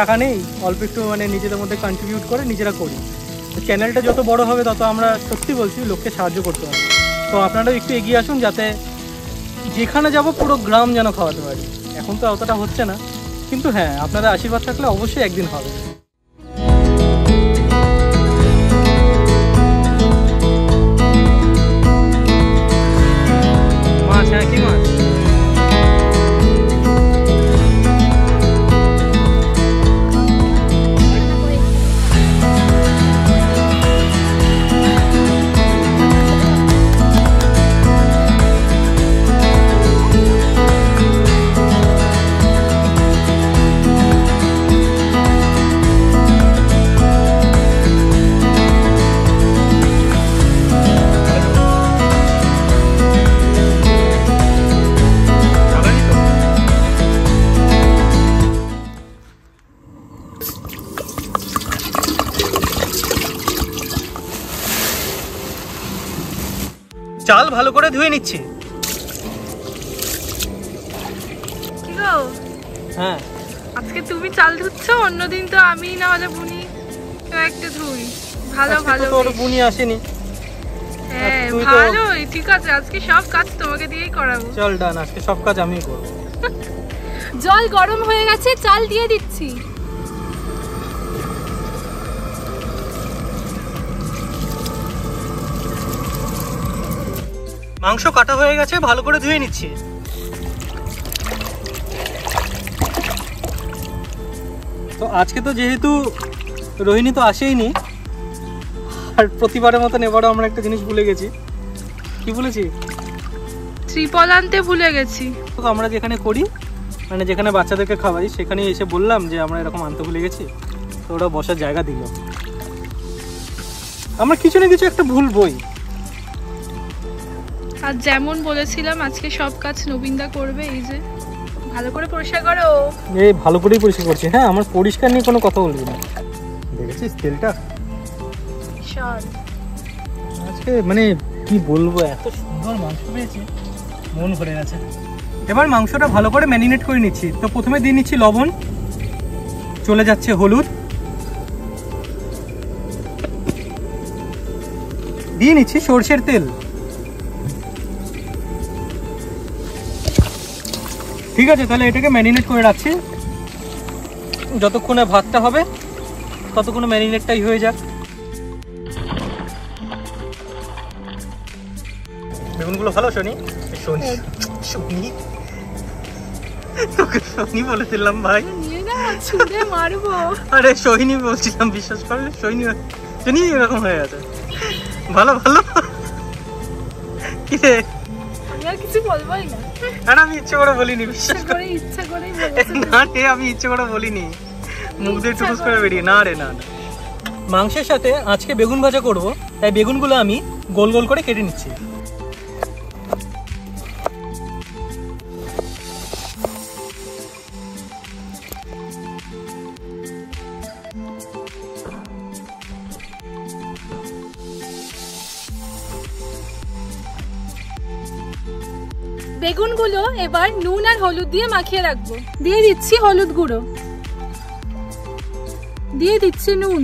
টাকা নেই, অল্প একটু মানে নিজেদের মধ্যে কন্ট্রিবিউট করে নিজেরা করি। তো চ্যানেলটা যত বড় হবে তত আমরা সত্যি বলছি লোককে সাহায্য করতে পারি। তো আপনারাও একটু এগিয়ে আসুন যাতে যেখানে যাব পুরো গ্রাম যেন খাওয়াতে পারি। এখন তো অতটা হচ্ছে না, কিন্তু হ্যাঁ আপনাদের আশীর্বাদ থাকলে অবশ্যই একদিন হবে। মাছ, হ্যাঁ কি মাছ? চাল ভালো করে ধুয়ে নিচ্ছি। কি গো? হ্যাঁ আজকে তুমি চাল ধুচ্ছ, অন্যদিন তো আমি না হলে বুনি তো একটা ধুই। ভালো ভালো তোর বুনি আসেনি। হ্যাঁ ভালোই, ঠিক আছে আজকে সব কাজ তোমাকে দিয়েই করাবো। চল ডান, আজকে সব কাজ আমিই করব। জল গরম হয়ে গেছে, চাল দিয়ে দিচ্ছি। মাংস কাটা হয়ে গেছে, ভালো করে ধুয়ে নিচ্ছি। তো আজকে তো যেহেতু রোহিণী তো আসেইনি, আর প্রতিবারের মতন এবারও আমরা একটা জিনিস ভুলে গেছি। কি বলেছি? ত্রিপল আনতে ভুলে গেছি। তো আমরা যেখানে করি মানে যেখানে বাচ্চাদেরকে খাওয়াই সেখানে এসে বললাম যে আমরা এরকম আনতে ভুলে গেছি, তো ওরা বসার জায়গা দিল। আমরা কিছু না কিছু একটা ভুলবই। আর যেমন বলেছিলাম আজকে সব কাজ নবীনদা করবে। এই যে ভালো করে পরিষ্কার করো। এই ভালো করেই পরিষ্কার করছি। হ্যাঁ আমার পরিষ্কার নিয়ে কোনো কথা বলবি না। দেখেছিস তেলটা আজকে মানে কি বলবো, এত সুন্দর মাংস পেয়েছি, মন ভরে গেছে। এবার মাংসটা ভালো করে ম্যারিনেট করে নিচ্ছি। তো প্রথমে দিয়ে নিচ্ছি লবণ, চলে যাচ্ছে হলুদ, দিয়ে নিচ্ছি সরষের তেল। ঠিক আছে, তাহলে এটাকে ম্যারিনেট করে রাখছি। যতক্ষণে ভাতটা হবে ততক্ষণে ম্যারিনেটটাই হয়ে যাক। বেগুনগুলো ভালো শনি শনি শনি তোকে শনি বলেছিলাম ভাই, আরে সোহিনী বলছিলাম, বিশ্বাস করলে সোহিনী শনি এরকম হয়ে গেছে। ভালো ভালো কি রে, কিছু বলবোই না। আর আমি ইচ্ছে করে বলিনি, বিশ্বাস করে ইচ্ছা করে না রে, আমি ইচ্ছে করে বলিনি, মুখ দিয়ে টুকুস করে বেরিয়ে। না রে না, মাংসের সাথে আজকে বেগুন ভাজা করব, তাই বেগুনগুলো আমি গোল গোল করে কেটে নিচ্ছি। বেগুনগুলো এবার নুন আর হলুদ দিয়ে মাখিয়ে রাখবো। দিয়ে দিচ্ছি হলুদ গুঁড়ো, দিয়ে দিচ্ছি নুন।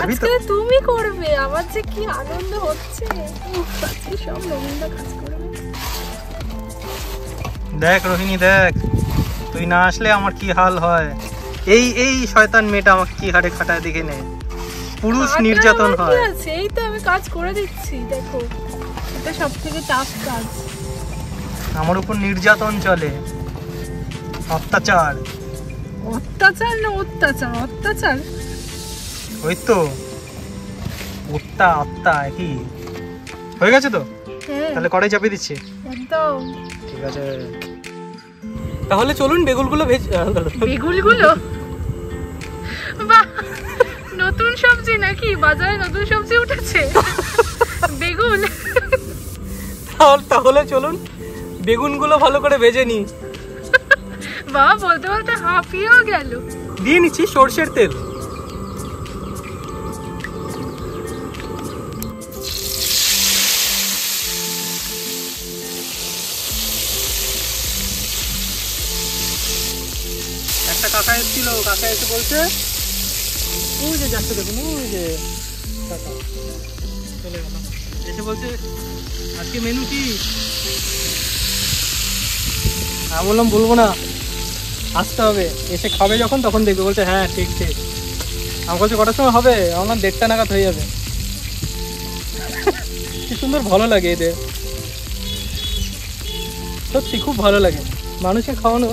আজকে তুমি করবে, আমার যে কি আনন্দ হচ্ছে। আজকে সব নবীনদা কাজ করবে। দেখ রোহিণী দেখ, তুই না আসলে আমার কি হাল হয়। এই এই শয়তান মেয়েটা আমাকে কি হারে খাটায় দেখে নে, পুরুষ নির্যাতন হয়। এই তো আমি কাজ করে দিচ্ছি, দেখো এটা সবথেকে টাফ কাজ। আমার উপর নির্যাতন চলে, অত্যাচার। অত্যাচার না অত্যাচার? অত্যাচার ওই তো অত্তা একই হয়ে গেছে। তো তাহলে কড়াই চাপিয়ে দিচ্ছি। একদম ঠিক আছে, তাহলে চলুন বেগুনগুলো বেগুনগুলো বাহ, নতুন সবজি নাকি? বাজারে নতুন সবজি উঠেছে বেগুন। তাহলে চলুন বেগুনগুলো ভালো করে ভেজে নিই। বাবা বলতে বলতে হাঁপিয়েও গেল। দিয়ে নিচ্ছি সরষের তেল। কাকা এসে বলছে ওই যে যাচ্ছে দেখুন, ওই যে কাকা চলে গেল, এসে বলছে আজকে মেনু কি? আমি বললাম বলবো না, আসতে হবে, এসে খাবে যখন তখন দেখবে। বলছে হ্যাঁ ঠিক ঠিক। আমি বলছি কটার সময় হবে? আমার 1:30 নাগাদ হয়ে যাবে। কি সুন্দর ভালো লাগে এদের, সত্যি খুব ভালো লাগে মানুষকে খাওয়ানো।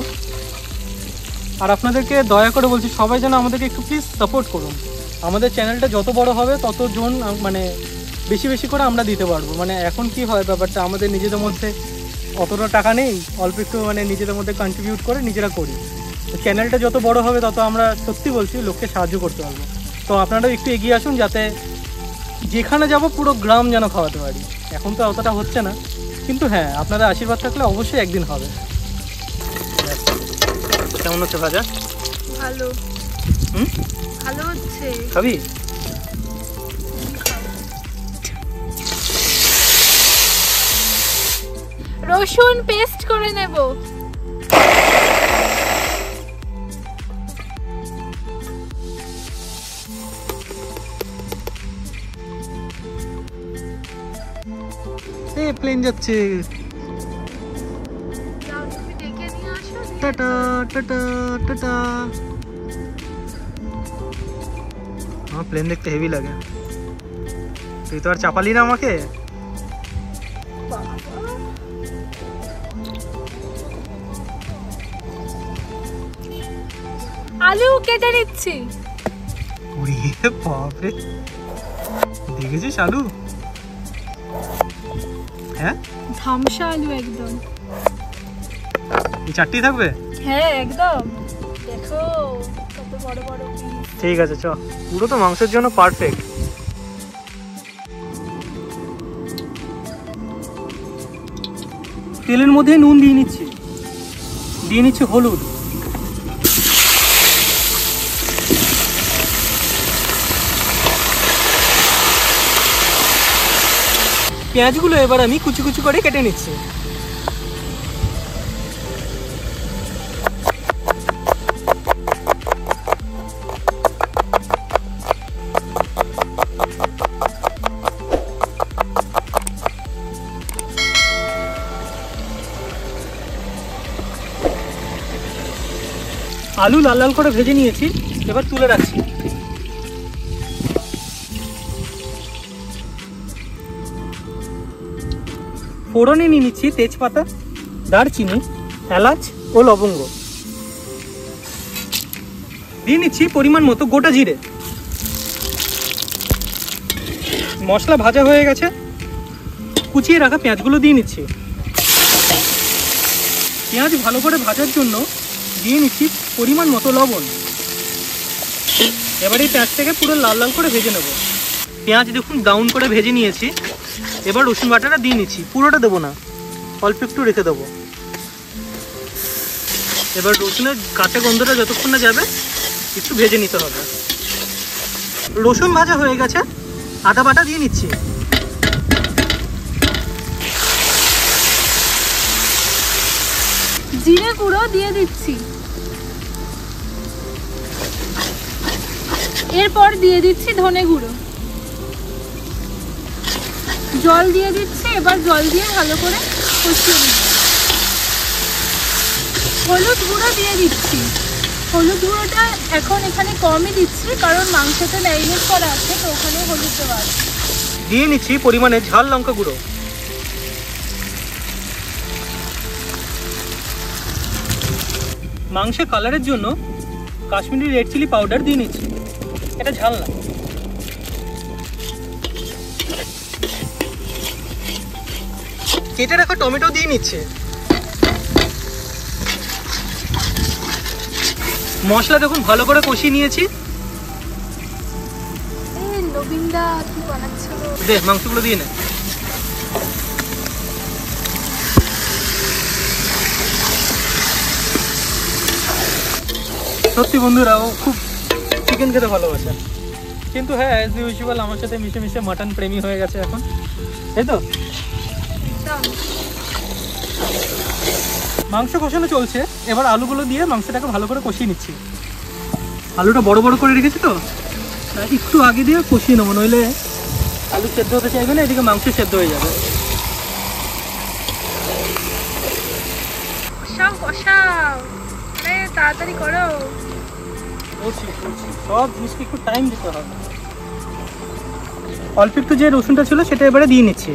আর আপনাদেরকে দয়া করে বলছি সবাই যেন আমাদেরকে একটু প্লিজ সাপোর্ট করুন। আমাদের চ্যানেলটা যত বড় হবে ততজন মানে বেশি বেশি করে আমরা দিতে পারবো। মানে এখন কি হয় ব্যাপারটা, আমাদের নিজেদের মধ্যে অতটা টাকা নেই, অল্প একটু মানে নিজেদের মধ্যে কন্ট্রিবিউট করে নিজেরা করি। তো চ্যানেলটা যত বড় হবে তত আমরা সত্যি বলছি লোককে সাহায্য করতে পারবো। তো আপনারাও একটু এগিয়ে আসুন যাতে যেখানে যাব পুরো গ্রাম যেন খাওয়াতে পারি। এখন তো অতটা হচ্ছে না, কিন্তু হ্যাঁ আপনাদের আশীর্বাদ থাকলে অবশ্যই একদিন হবে। কেমন হচ্ছে ভাজা? ভালো। ভালো হচ্ছে। খাবি? রসুন পেস্ট করে নেব। প্লেন যাচ্ছে। Tata tata tata. আমার প্লেন দেখতে হেভি লাগে। তুই তো আর চাপালি না আমাকে। আলু কেটে নিচ্ছি। ওরে বাপরে, দেখেছিস আলু? হ্যাঁ ধামসা আলু একদম। এই চারটি থাকবে? হ্যাঁ একদম, দেখো কত বড় বড় পিস। ঠিক আছে চ, পুরো তো মাংসের জন্য পারফেক্ট। তেলের মধ্যে নুন দিয়ে নিচ্ছি হলুদ, পেঁয়াজগুলো এবার আমি কুচি কুচি করে কেটে নিচ্ছি। আলু লাল লাল করে ভেজে নিয়েছি, এবার তুলে রাখছি। ফোড়নে নিয়ে নিচ্ছি তেজপাতা, দারচিনি, এলাচ ও লবঙ্গ। দিয়ে নিচ্ছি পরিমাণ মতো গোটা জিরে। মশলা ভাজা হয়ে গেছে, কুচিয়ে রাখা পেঁয়াজগুলো দিয়ে নিচ্ছি। পেঁয়াজ ভালো করে ভাজার জন্য দিয়ে নিচ্ছি পরিমাণ মতো লবণ। এবার এই পেঁয়াজটাকে পুরো লাল লাল করে ভেজে নেব। পেঁয়াজ দেখুন ব্রাউন করে ভেজে নিয়েছি। এবার রসুন বাটাটা দিয়ে নিচ্ছি, পুরোটা দেবো না, অল্প একটু রেখে দেবো। এবার রসুনের কাঁচা গন্ধটা যতক্ষণ না যাবে একটু ভেজে নিতে হবে। রসুন ভাজা হয়ে গেছে, আদা বাটা দিয়ে নিচ্ছি। জিরে গুঁড়ো দিয়ে দিচ্ছি। এরপর দিয়ে দিচ্ছি ধনে গুঁড়ো, জল দিয়ে দিচ্ছি। এবার জল দিয়ে ভালো করে কষিয়ে নিচ্ছি। হলুদ গুঁড়ো দিয়ে দিচ্ছি। হলুদ গুঁড়োটা এখন এখানে কমই দিচ্ছি, কারণ মাংসতে ম্যারিনেট করা আছে, তো ওখানে হলুদ দেওয়া আছে। দিয়ে নিচ্ছি পরিমাণে ঝাল লঙ্কা গুঁড়ো। মাংসে কালারের জন্য কাশ্মীরি রেড চিলি পাউডার দিয়ে নিচ্ছি, এটা ঝাল না। কেটে রাখা টমেটো দিয়ে নিচ্ছে। মশলা দেখুন ভালো করে কষিয়ে নিয়েছি। নবীনদা কি বানাচ্ছিল? দে মাংসগুলো দিয়ে নে। সত্যি বন্ধুরা ও খুব চিকেন খেতে ভালোবাসে, কিন্তু হ্যাঁ অ্যাজ ইউজুয়াল আমার সাথে মিশে মিশে মাটন প্রেমী হয়ে গেছে এখন, তাই তো? মাংস কষানো চলছে, এবার আলুগুলো দিয়ে মাংসটাকে ভালো করে কষিয়ে নিচ্ছি। আলুটা বড় বড় করে রেখেছি তো, একটু আগে দিয়ে কষিয়ে নেবো, নইলে আলু সেদ্ধ হতে চাইবে না, এদিকে মাংস সেদ্ধ হয়ে যাবে। কষাও কষাও, তাড়াতাড়ি করো। সব জিনিসকে একটু টাইম দিতে হবে। অল্প একটু যে রসুনটা ছিল সেটা এবারে দিয়ে নিচ্ছি।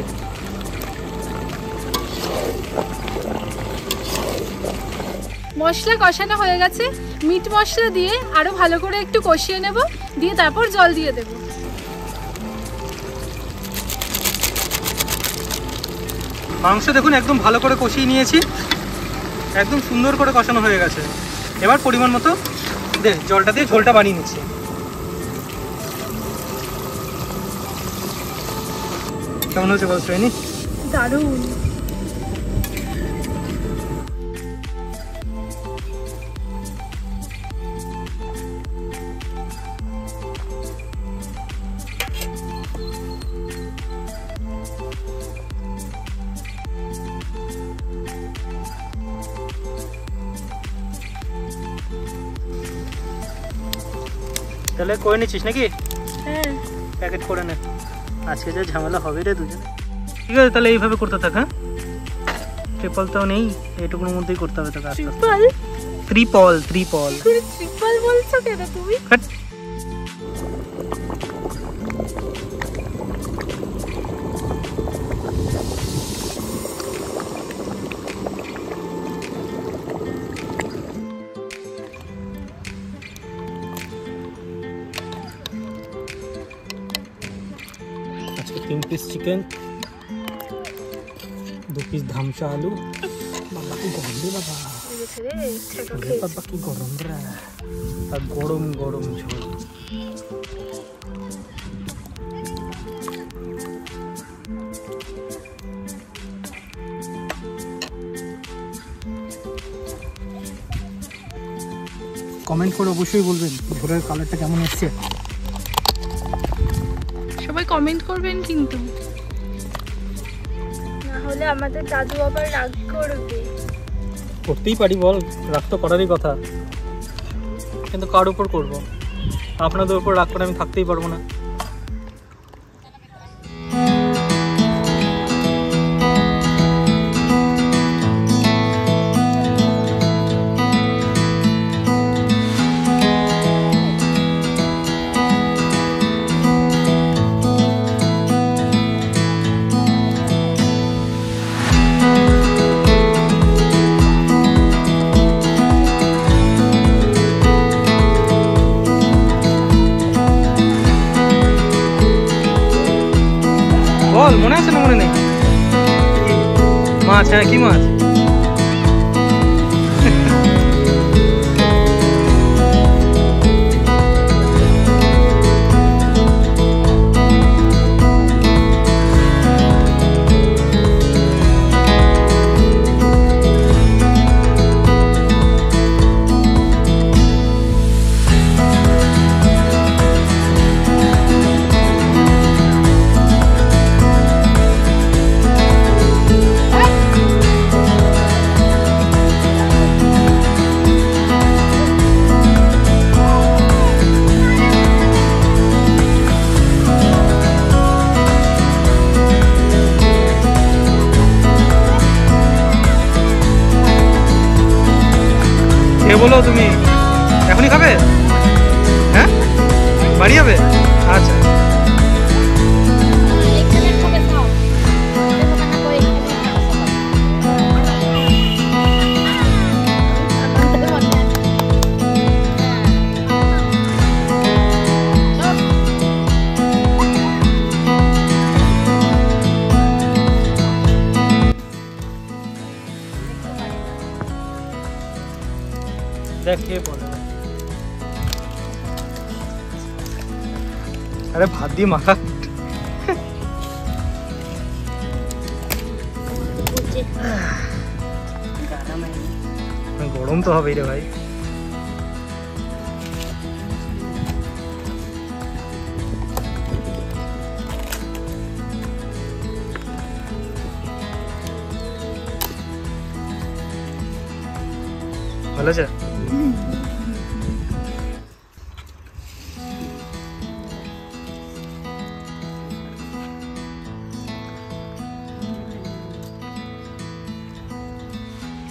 মশলা কষানো হয়ে গেছে, মিট মশলা দিয়ে আরো ভালো করে একটু কষিয়ে নেব, দিয়ে তারপর জল দিয়ে দেব। মাংস দেখুন একদম ভালো করে কষিয়ে নিয়েছি, একদম সুন্দর করে কষানো হয়ে গেছে। এবার পরিমাণ মতো জলটা দিয়ে ঝোলটা বানিয়ে নিচ্ছি। কেমন হয়েছে বল শ্রেণী? দারুণ। তাহলে করে নিচ্ছিস নাকি? হ্যাঁ, প্যাকেট করে নে, আজকে যা ঝামেলা হবে রে দুজনে। ঠিক আছে, তাহলে এইভাবে করতে থাক। হ্যাঁ, ট্রিপল তো নেই, এইটুকুর মধ্যেই করতে হবে তোকে। ট্রিপল? ত্রিপল ত্রিপল। ট্রিপল বলছো কেন তুমি? আজকে 3 পিস চিকেন, 2 পিস ধামসা আলু। বাবা কি গরম রে বাবা, বাবা কি গরম রে, আর গরম গরম ঝোল। কমেন্ট করে অবশ্যই বলবেন ঝোলের কালারটা কেমন এসছে। সবাই কমেন্ট করবেন কিন্তু, না হলে আমাদের দাদু আবার রাগ করবে। করতেই পারি বল, রাগ তো করারই কথা, কিন্তু কার উপর করবো? আপনাদের উপর রাগ করে আমি থাকতেই পারবো না। বল, মনে আছে না মনে নেই? মাছ, হ্যাঁ কি মাছ? বলো, তুমি এখনই খাবে? হ্যাঁ, বাড়ি যাবে? আচ্ছা, দেখ কে বলে। আরে ভাত দিয়ে মাখা। গরম তো হবেই রে ভাই। ভালো আছে?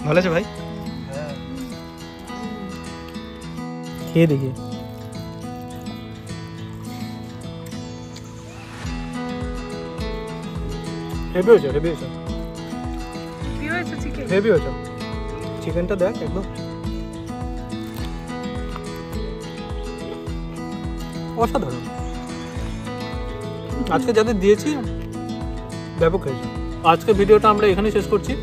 ভালো আছে ভাই? খেয়ে দেখি। হেভি হয়েছে, হেভি হয়েছে, কি হয়েছে চিকেন? হেভি হয়েছে। চিকেনটা দেখ একদম অসাধারণ। আজকে যাদের দিয়েছি ব্যাপক হয়েছে। আজকে ভিডিওটা আমরা এখানেই শেষ করছি।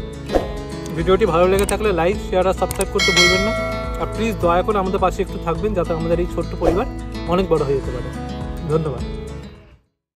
ভিডিওটি ভালো লেগে থাকলে লাইক, শেয়ার আর সাবস্ক্রাইব করতে ভুলবেন না। আর প্লিজ দয়া করে আমাদের পাশে একটু থাকবেন, যাতে আমাদের এই ছোট্ট পরিবার অনেক বড় হয়ে যেতে পারে। ধন্যবাদ।